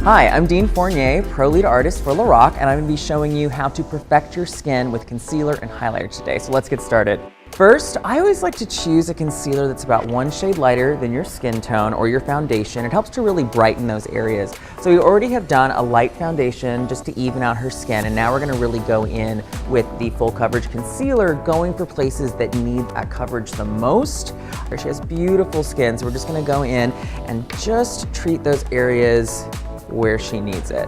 Hi, I'm Dean Fournier, Pro Lead Artist for LORAC, and I'm going to be showing you how to perfect your skin with concealer and highlighter today. So let's get started. First, I always like to choose a concealer that's about one shade lighter than your skin tone or your foundation. It helps to really brighten those areas. So we already have done a light foundation just to even out her skin, and now we're going to really go in with the full coverage concealer, going for places that need that coverage the most. She has beautiful skin, so we're just going to go in and just treat those areas where she needs it.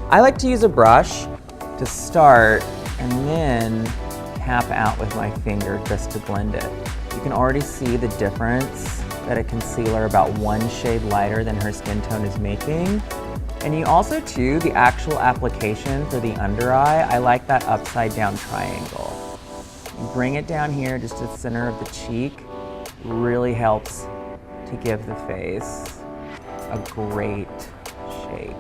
I like to use a brush to start and then tap out with my finger just to blend it. You can already see the difference that a concealer about one shade lighter than her skin tone is making. And you also too, the actual application for the under eye, I like that upside down triangle. You bring it down here just to the center of the cheek, really helps to give the face a great shape.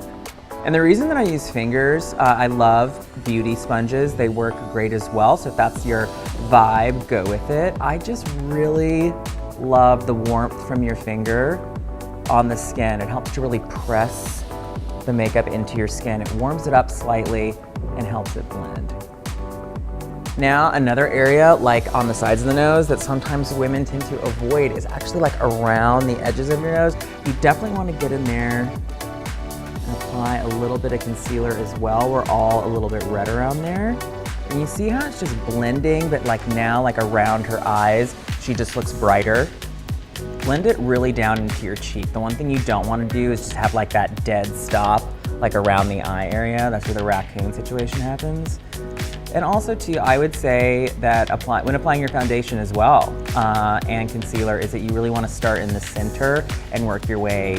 And the reason that I use fingers, I love beauty sponges. They work great as well. So if that's your vibe, go with it. I just really love the warmth from your finger on the skin. It helps to really press the makeup into your skin. It warms it up slightly and helps it blend. Now, another area like on the sides of the nose that sometimes women tend to avoid is actually like around the edges of your nose. You definitely want to get in there and apply a little bit of concealer as well. We're all a little bit red around there. And you see how it's just blending, but like now, like around her eyes, she just looks brighter. Blend it really down into your cheek. The one thing you don't want to do is just have like that dead stop, like around the eye area. That's where the raccoon situation happens. And also too, I would say that when applying your foundation as well, and concealer, is that you really want to start in the center and work your way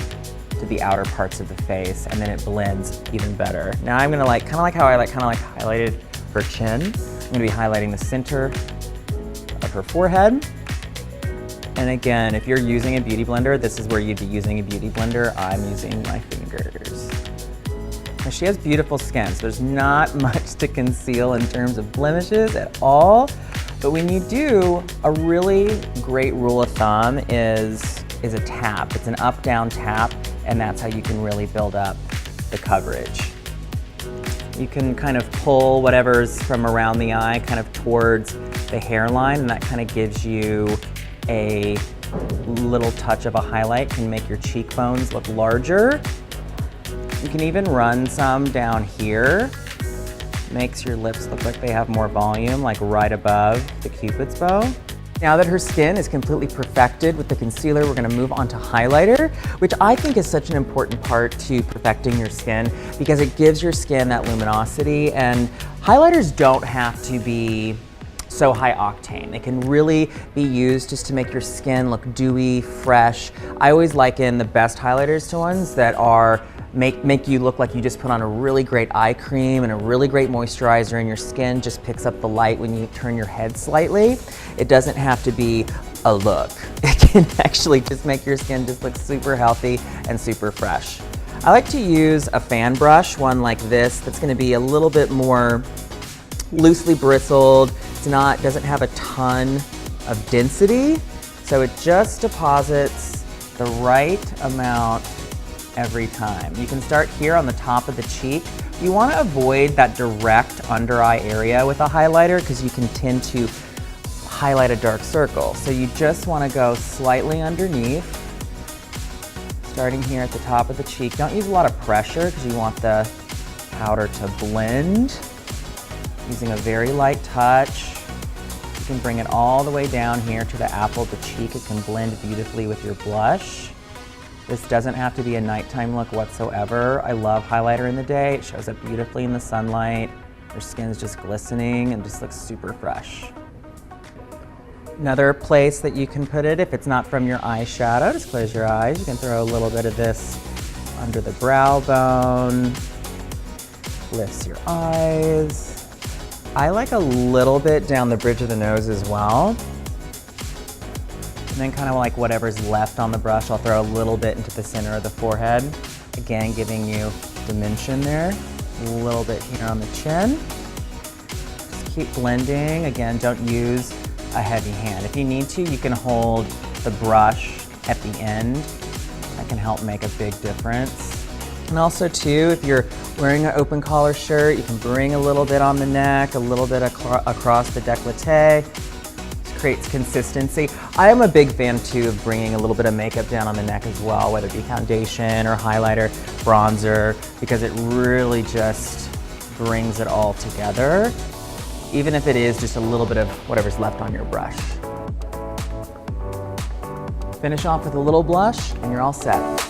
to the outer parts of the face, and then it blends even better. Now I'm gonna kind of like how I highlighted her chin. I'm gonna be highlighting the center of her forehead. And again, if you're using a beauty blender, this is where you'd be using a beauty blender. I'm using my fingers. Now she has beautiful skin, so there's not much to conceal in terms of blemishes at all. But when you do, a really great rule of thumb is a tap. It's an up-down tap, and that's how you can really build up the coverage. You can kind of pull whatever's from around the eye kind of towards the hairline, and that kind of gives you a little touch of a highlight, can make your cheekbones look larger. You can even run some down here. Makes your lips look like they have more volume, like right above the Cupid's bow. Now that her skin is completely perfected with the concealer, we're gonna move on to highlighter, which I think is such an important part to perfecting your skin because it gives your skin that luminosity, and highlighters don't have to be so high octane. They can really be used just to make your skin look dewy, fresh. I always liken the best highlighters to ones that are make you look like you just put on a really great eye cream and a really great moisturizer, and your skin just picks up the light when you turn your head slightly. It doesn't have to be a look. It can actually just make your skin just look super healthy and super fresh. I like to use a fan brush, one like this, that's gonna be a little bit more loosely bristled. Doesn't have a ton of density, so it just deposits the right amount every time. You can start here on the top of the cheek. You want to avoid that direct under eye area with a highlighter because you can tend to highlight a dark circle. So you just want to go slightly underneath, starting here at the top of the cheek. Don't use a lot of pressure because you want the powder to blend. Using a very light touch. You can bring it all the way down here to the apple of the cheek. It can blend beautifully with your blush. This doesn't have to be a nighttime look whatsoever. I love highlighter in the day. It shows up beautifully in the sunlight. Your skin's just glistening and just looks super fresh. Another place that you can put it, if it's not from your eyeshadow, just close your eyes. You can throw a little bit of this under the brow bone. Lifts your eyes. I like a little bit down the bridge of the nose as well. And then kind of like whatever's left on the brush, I'll throw a little bit into the center of the forehead. Again, giving you dimension there. A little bit here on the chin. Just keep blending. Again, don't use a heavy hand. If you need to, you can hold the brush at the end. That can help make a big difference. And also too, if you're wearing an open collar shirt, you can bring a little bit on the neck, a little bit across the décolleté. Creates consistency. I am a big fan too of bringing a little bit of makeup down on the neck as well, whether it be foundation or highlighter, bronzer, because it really just brings it all together, even if it is just a little bit of whatever's left on your brush. Finish off with a little blush and you're all set.